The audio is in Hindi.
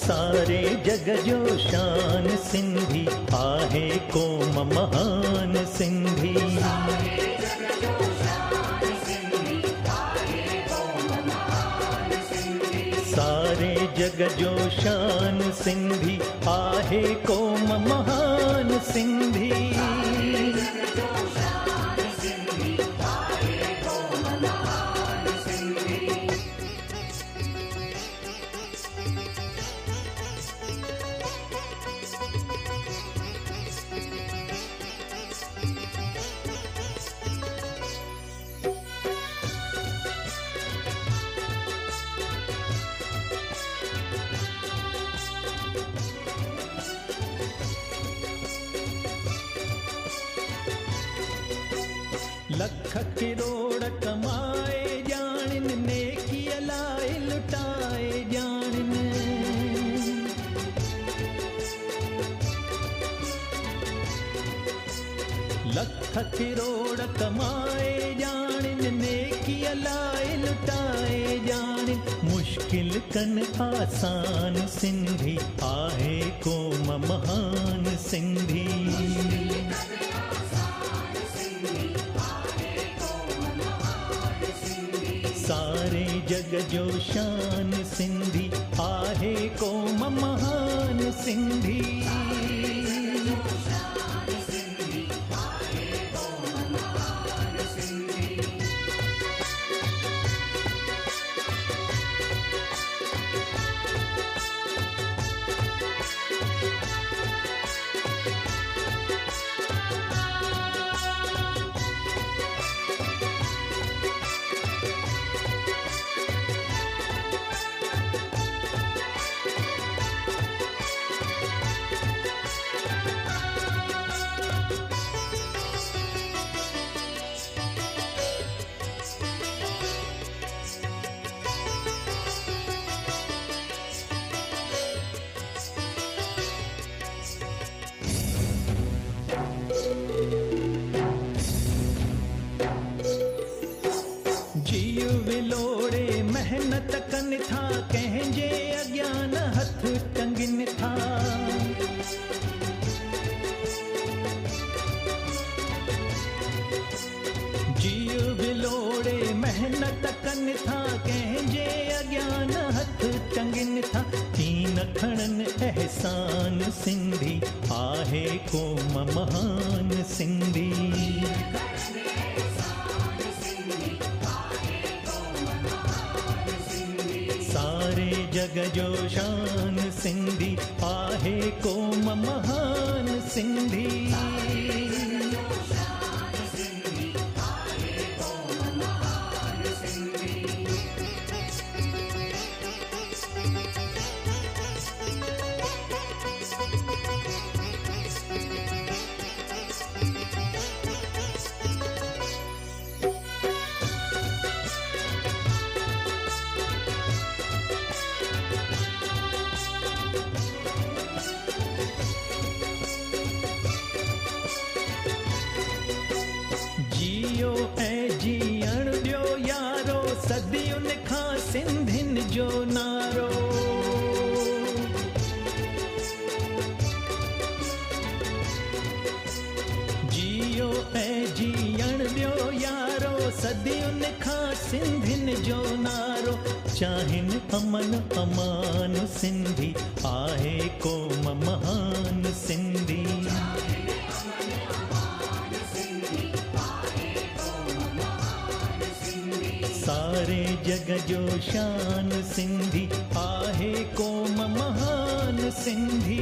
सारे जग जो शान सिंधी आहे क़ौम महान सिंधी। सारे जग जो शान सिंधी आहे क़ौम महान सिंधी। लख किरोड़ कमाए जानिन नेकी लाए लुटाए जानिन। लख किरोड़ कमाए जानिन नेकी लाए लुटाए जानिन। मुश्किल कन आसान सिंधी आहे क़ौम महान सिंधी। सारे जग जो शान सिंधी आहे क़ौम महान सिंधी। जीव विलोड़े मेहनत कन था कंहिंजे अज्ञान हथ टंगिन था। जीव विलोड़े मेहनत कन था कंहिंजे अज्ञान हथ टंगिन था। तीन खणन एहसान सिंधी आहे क़ौम महान सिंधी। सारे जग जो शान सिंधी आहे क़ौम महान सिंधी। जियो ऐं जीअण ॾियो यारो सदियुनि खां सिंधियुनि जो नारो। जियो ऐं जीअण ॾियो यारो सदियुनि खां सिंधियुनि जो नारो। चाहिनि अमन अमान सिंधी आहे क़ौम महान सिंधी। सारे जग जो शान सिंधी आहे क़ौम महान सिंधी।